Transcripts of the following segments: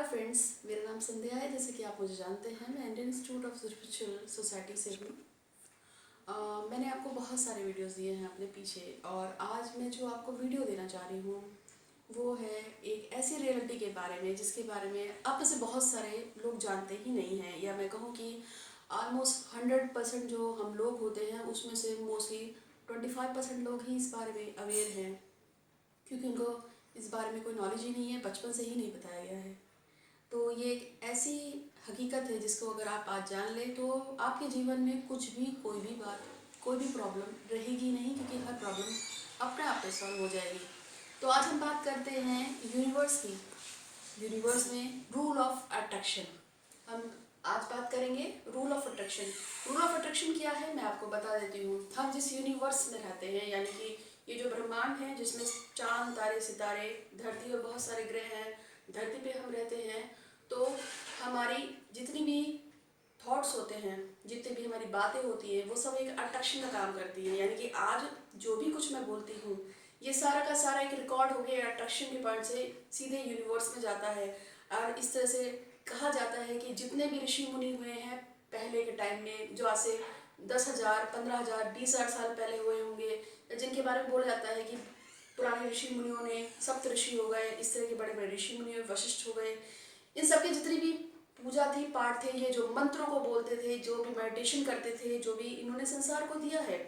Friends, मेरा नाम संध्या है। जैसे कि आप मुझे जानते हैं, मैं Indian institute of spiritual society से हूँ। मैंने आपको बहुत सारे वीडियोस दिए हैं अपने पीछे, और आज मैं जो आपको वीडियो देना चाह रही हूँ वो है एक ऐसी रियलिटी के बारे में जिसके बारे में आप में से बहुत सारे लोग जानते ही नहीं हैं, या मैं कहूँ कि ऑलमोस्ट 100% जो हम लोग होते हैं उसमें से मोस्टली 25% लोग ही इस बारे में अवेयर हैं, क्योंकि उनको इस बारे में कोई नॉलेज ही नहीं है, बचपन से ही नहीं बताया गया है। तो ये एक ऐसी हकीकत है जिसको अगर आप आज जान लें तो आपके जीवन में कुछ भी, कोई भी बात, कोई भी प्रॉब्लम रहेगी नहीं, क्योंकि हर प्रॉब्लम अपने आप पे सॉल्व हो जाएगी। तो आज हम बात करते हैं यूनिवर्स की। यूनिवर्स में रूल ऑफ अट्रैक्शन। हम आज बात करेंगे rule of attraction. Rule of attraction क्या है मैं आपको बता देती हूँ। हम जिस यूनिवर्स में रहते हैं, यानी कि ये जो ब्रह्मांड है जिसमें चांद, तारे, सितारे, धरती और बहुत सारे ग्रह हैं, धरती पे हम रहते हैं, तो हमारी जितनी भी थॉट्स होते हैं, जितनी भी हमारी बातें होती हैं, वो सब एक अट्रैक्शन का काम करती है। यानी कि आज जो भी कुछ मैं बोलती हूँ ये सारा का सारा एक रिकॉर्ड हो गया अट्रैक्शन के पॉइंट से सीधे यूनिवर्स में जाता है। और इस तरह से कहा जाता है कि जितने भी ऋषि मुनि हुए हैं पहले के टाइम में, जो आज से 10,000, 15,000, 20,000 साल पहले हुए होंगे, जिनके बारे में बोला जाता है कि पुराने ऋषि मुनियों ने, सप्त ऋषि हो गए, इस तरह के बड़े बड़े ऋषि मुनि, वशिष्ठ हो गए, इन सबके जितनी भी पूजा थी, पाठ थे, ये जो मंत्रों को बोलते थे, जो भी मेडिटेशन करते थे, जो भी इन्होंने संसार को दिया है,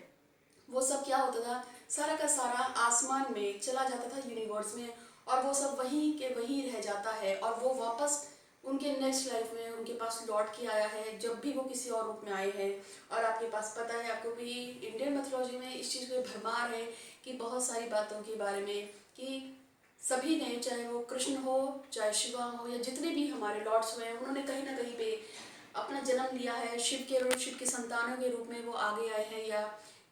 वो सब क्या होता था, सारा का सारा आसमान में चला जाता था, यूनिवर्स में, और वो सब वहीं के वहीं रह जाता है। और वो वापस उनके नेक्स्ट लाइफ में उनके पास लौट के आया है, जब भी वो किसी और रूप में आए हैं। और आपके पास पता है, आपको भी इंडियन मैथोलॉजी में इस चीज़ को भरमार है कि बहुत सारी बातों के बारे में कि सभी ने, चाहे वो कृष्ण हो, चाहे शिवा हो, या जितने भी हमारे लॉर्ड्स हुए हैं, उन्होंने कहीं ना कहीं पे अपना जन्म लिया है। शिव के रूप, शिव की संतानों के रूप में वो आगे आए हैं, या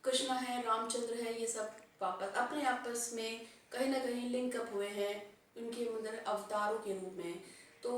कृष्ण है, रामचंद्र है, ये सब वापस अपने आपस में कहीं ना कहीं लिंक अप हुए हैं उनके अंदर अवतारों के रूप में। तो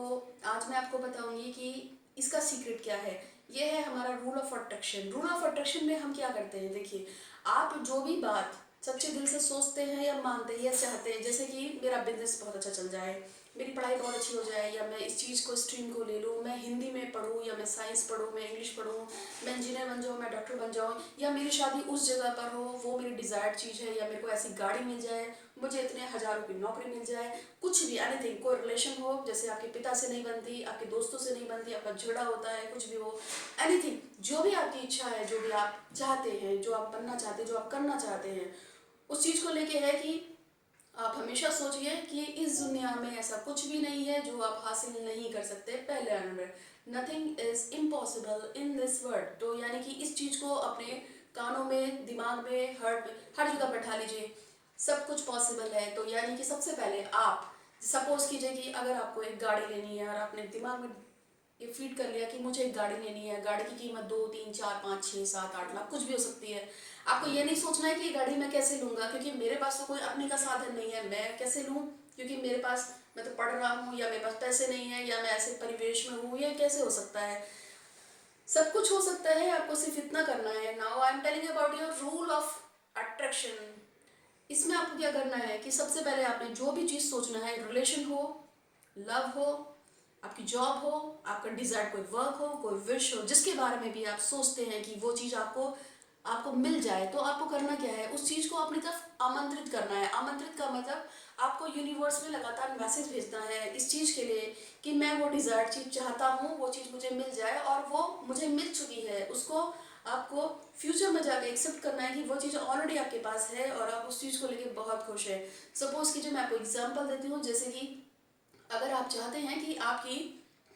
आज मैं आपको बताऊंगी कि इसका सीक्रेट क्या है। ये है हमारा rule of attraction. Rule of attraction में हम क्या करते हैं, देखिए, आप जो भी बात सच्चे दिल से सोचते हैं या मानते हैं या चाहते हैं, जैसे कि मेरा बिजनेस बहुत अच्छा चल जाए, मेरी पढ़ाई बहुत अच्छी हो जाए, या मैं इस चीज़ को, स्ट्रीम को ले लूँ, मैं हिंदी में पढूँ या मैं साइंस पढूँ, मैं इंग्लिश पढूँ, मैं इंजीनियर बन जाऊँ, मैं डॉक्टर बन जाऊँ, या मेरी शादी उस जगह पर हो, वो मेरी डिज़ायर्ड चीज़ है, या मेरे को ऐसी गाड़ी मिल जाए, मुझे इतने हज़ारों की नौकरी मिल जाए, कुछ भी, एनीथिंग, कोई रिलेशन हो, जैसे आपके पिता से नहीं बनती, आपके दोस्तों से नहीं बनती, आपका झगड़ा होता है, कुछ भी हो, एनीथिंग, जो भी आपकी इच्छा है, जो भी आप चाहते हैं, जो आप बनना चाहते हैं, जो आप करना चाहते हैं, उस चीज़ को लेके है कि आप हमेशा सोचिए कि इस दुनिया में ऐसा कुछ भी नहीं है जो आप हासिल नहीं कर सकते। पहले number, nothing is impossible in this world. तो यानी कि इस चीज़ को अपने कानों में, दिमाग में, हर जगह बैठा लीजिए, सब कुछ पॉसिबल है। तो यानी कि सबसे पहले आप सपोज कीजिए कि अगर आपको एक गाड़ी लेनी है और आपने दिमाग में ये फीड कर लिया कि मुझे एक गाड़ी लेनी है, गाड़ी की कीमत 2, 3, 4, 5, 6, 7, 8 लाख कुछ भी हो सकती है। आपको ये नहीं सोचना है कि ये गाड़ी मैं कैसे लूंगा, क्योंकि मेरे पास तो कोई अपने का साधन नहीं है, मैं कैसे लूँ, क्योंकि मेरे पास, मैं तो पढ़ रहा हूँ, या मेरे पास पैसे नहीं है, या मैं ऐसे परिवेश में हूँ, या कैसे हो सकता है। सब कुछ हो सकता है, आपको सिर्फ इतना करना है। Now I am telling about your rule of attraction. इसमें आपको क्या करना है कि सबसे पहले आपने जो भी चीज़ सोचना है, रिलेशन हो, लव हो, आपकी जॉब हो, आपका डिजायर कोई वर्क हो, कोई विश हो, जिसके बारे में भी आप सोचते हैं कि वो चीज़ आपको आपको मिल जाए, तो आपको करना क्या है, उस चीज़ को अपनी तरफ आमंत्रित करना है। आमंत्रित का मतलब आपको यूनिवर्स में लगातार मैसेज भेजना है इस चीज़ के लिए कि मैं वो डिज़ायर्ड चीज़ चाहता हूँ, वो चीज़ मुझे मिल जाए, और वो मुझे मिल चुकी है। उसको आपको फ्यूचर में जाके एक्सेप्ट करना है कि वो चीज़ ऑलरेडी आपके पास है और आप उस चीज़ को लेके बहुत खुश है। सपोज कीजिए, मैं आपको एग्जाम्पल देती हूँ, जैसे कि अगर आप चाहते हैं कि आपकी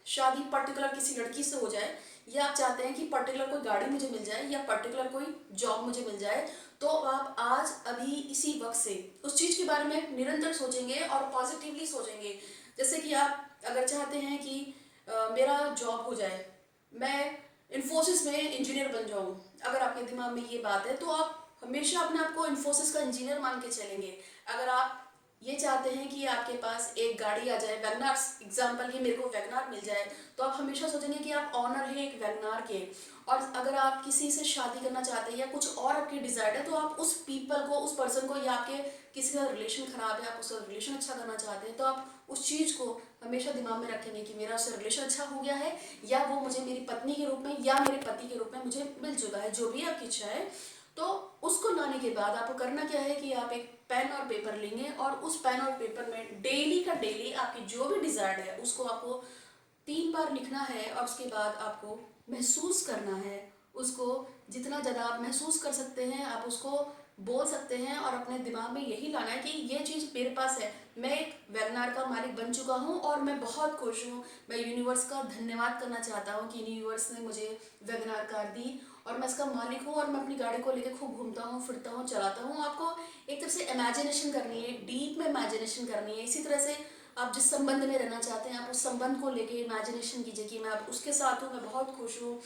शादी पर्टिकुलर किसी लड़की से हो जाए, या आप चाहते हैं कि पर्टिकुलर कोई गाड़ी मुझे मिल जाए, या पर्टिकुलर कोई जॉब मुझे मिल जाए, तो आप आज अभी इसी वक्त से उस चीज़ के बारे में निरंतर सोचेंगे और पॉजिटिवली सोचेंगे। जैसे कि आप अगर चाहते हैं कि मेरा जॉब हो जाए, मैं इन्फोसिस में इंजीनियर बन जाऊं, अगर आपके दिमाग में ये बात है, तो आप हमेशा अपने आप को इन्फोसिस का इंजीनियर मान के चलेंगे। अगर आप ये चाहते हैं कि आपके पास एक गाड़ी आ जाए, वैगनार एग्जाम्पल, कि मेरे को वैगनार मिल जाए, तो आप हमेशा सोचेंगे कि आप ऑनर हैं एक वैगनार के। और अगर आप किसी से शादी करना चाहते हैं या कुछ और आपकी डिजायर है, तो आप उस पीपल को, उस पर्सन को, या आपके किसी का रिलेशन खराब है, आप उसका रिलेशन अच्छा करना चाहते हैं, तो आप उस चीज़ को हमेशा दिमाग में रखेंगे कि मेरा उससे रिलेशन अच्छा हो गया है, या वो मुझे मेरी पत्नी के रूप में या मेरे पति के रूप में मुझे मिल चुका है, जो भी आपकी इच्छा है। तो उसको लाने के बाद आपको करना क्या है कि आप एक पेन और पेपर लेंगे, और उस पेन और पेपर में डेली का डेली आपकी जो भी डिजायर है उसको आपको 3 बार लिखना है, और उसके बाद आपको महसूस करना है उसको। जितना ज़्यादा आप महसूस कर सकते हैं आप उसको बोल सकते हैं, और अपने दिमाग में यही लाना है कि ये चीज़ मेरे पास है, मैं एक वैगनार का मालिक बन चुका हूँ और मैं बहुत खुश हूँ। मैं यूनिवर्स का धन्यवाद करना चाहता हूँ कि यूनिवर्स ने मुझे वैगनार कार दी, और मैं इसका मालिक हूँ, और मैं अपनी गाड़ी को लेकर खूब घूमता हूँ, फिरता हूँ, चलाता हूँ। आपको एक तरह से इमेजिनेशन करनी है, डीप में इमेजिनेशन करनी है। इसी तरह से आप जिस संबंध में रहना चाहते हैं, आप उस संबंध को लेके इमेजिनेशन कीजिए कि मैं अब उसके साथ हूँ, मैं बहुत खुश हूँ।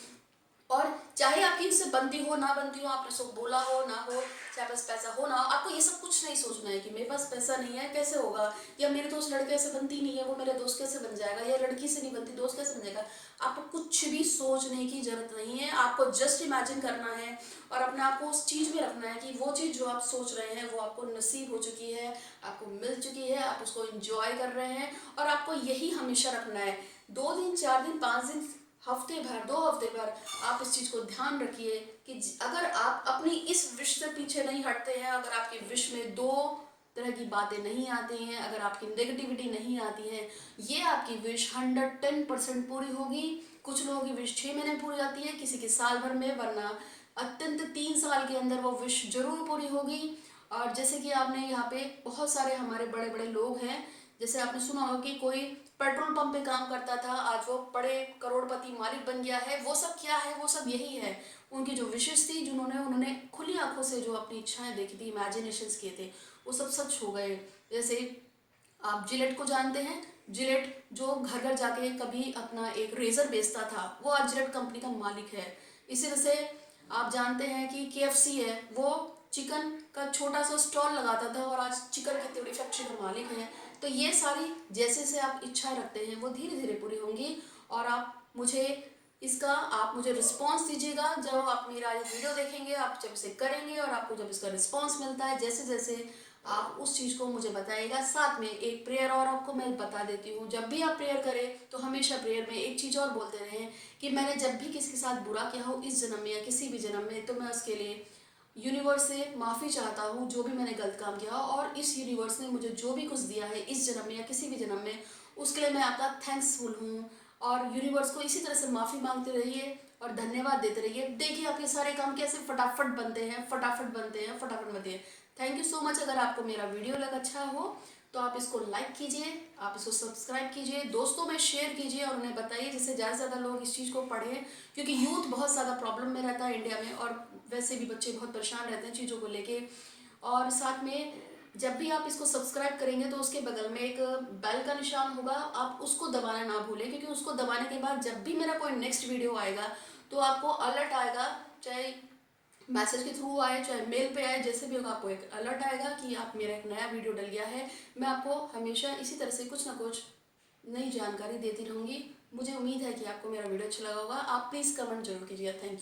और चाहे आपकी उससे बनती हो ना बनती हो, आपने उसको बोला हो ना हो, चाहे पास पैसा हो ना हो, आपको ये सब कुछ नहीं सोचना है कि मेरे पास पैसा नहीं है कैसे होगा, या मेरे दोस्त लड़के से बनती नहीं है, वो मेरे दोस्त कैसे बन जाएगा, या लड़की से नहीं बनती दोस्त कैसे बन जाएगा। आपको कुछ भी सोचने की जरूरत नहीं है, आपको जस्ट इमेजिन करना है, और अपने आप को उस चीज़ में रखना है कि वो चीज़ जो आप सोच रहे हैं वो आपको नसीब हो चुकी है, आपको मिल चुकी है, आप उसको इंजॉय कर रहे हैं। और आपको यही हमेशा रखना है, 2 दिन 4 दिन 5 दिन, हफ्ते भर, 2 हफ्ते भर आप इस चीज़ को ध्यान रखिए कि अगर आप अपनी इस विश से पीछे नहीं हटते हैं, अगर आपकी विश में 2 तरह की बातें नहीं आती हैं, अगर आपकी नेगेटिविटी नहीं आती है, ये आपकी विश 110% पूरी होगी। कुछ लोगों की विश 6 महीने में पूरी आती है, किसी की साल भर में, वरना अत्यंत 3 साल के अंदर वो विश जरूर पूरी होगी। और जैसे कि आपने यहाँ पे बहुत सारे हमारे बड़े बड़े लोग हैं, जैसे आपने सुना होगा कि कोई पेट्रोल पंप पे काम करता था, आज वो बड़े करोड़पति मालिक बन गया है। वो सब क्या है, वो सब यही है, उनकी जो विशेष थी, जिन्होंने उन्होंने खुली आंखों से जो अपनी इच्छाएं देखी थी, इमेजिनेशंस किए थे, वो सब सच हो गए। जैसे आप जिलेट को जानते हैं, जिलेट जो घर घर जाके कभी अपना एक रेजर बेचता था, वो आज जिलेट कंपनी का मालिक है। इसी तरह से आप जानते हैं कि KFC है, वो चिकन का छोटा सा स्टॉल लगाता था, और आज चिकन की बड़ी फैक्ट्री का मालिक है। तो ये सारी जैसे से आप इच्छा रखते हैं वो धीरे धीरे पूरी होंगी। और आप मुझे रिस्पांस दीजिएगा, जब आप मेरा ये वीडियो देखेंगे, आप जब इसे करेंगे और आपको जब इसका रिस्पांस मिलता है, जैसे जैसे आप उस चीज़ को मुझे बताइएगा। साथ में एक प्रेयर और आपको मैं बता देती हूँ, जब भी आप प्रेयर करें तो हमेशा प्रेयर में एक चीज़ और बोलते रहें कि मैंने जब भी किसी के साथ बुरा किया हो इस जन्म में या किसी भी जन्म में, तो मैं उसके लिए यूनिवर्स से माफ़ी चाहता हूँ, जो भी मैंने गलत काम किया, और इस यूनिवर्स ने मुझे जो भी कुछ दिया है इस जन्म में या किसी भी जन्म में, उसके लिए मैं आपका थैंक्सफुल हूँ। और यूनिवर्स को इसी तरह से माफ़ी मांगते रहिए और धन्यवाद देते रहिए। देखिए आपके सारे काम कैसे फटाफट बनते हैं, फटाफट बनते हैं, फटाफट बनते हैं। Thank you so much. अगर आपको मेरा वीडियो लगा अच्छा हो तो आप इसको लाइक कीजिए, आप इसको सब्सक्राइब कीजिए, दोस्तों में शेयर कीजिए, और उन्हें बताइए जिससे ज़्यादा से ज़्यादा लोग इस चीज़ को पढ़ें, क्योंकि यूथ बहुत ज़्यादा प्रॉब्लम में रहता है इंडिया में, और वैसे भी बच्चे बहुत परेशान रहते हैं चीज़ों को लेके। और साथ में जब भी आप इसको सब्सक्राइब करेंगे तो उसके बगल में एक बेल का निशान होगा, आप उसको दबाना ना भूलें, क्योंकि उसको दबाने के बाद जब भी मेरा कोई नेक्स्ट वीडियो आएगा तो आपको अलर्ट आएगा, चाहे मैसेज के थ्रू आए चाहे मेल पे आए, जैसे भी होगा आपको एक अलर्ट आएगा कि आप मेरा एक नया वीडियो डल गया है। मैं आपको हमेशा इसी तरह से कुछ ना कुछ नई जानकारी देती रहूँगी। मुझे उम्मीद है कि आपको मेरा वीडियो अच्छा लगा होगा। आप प्लीज़ कमेंट जरूर कीजिएगा। Thank you.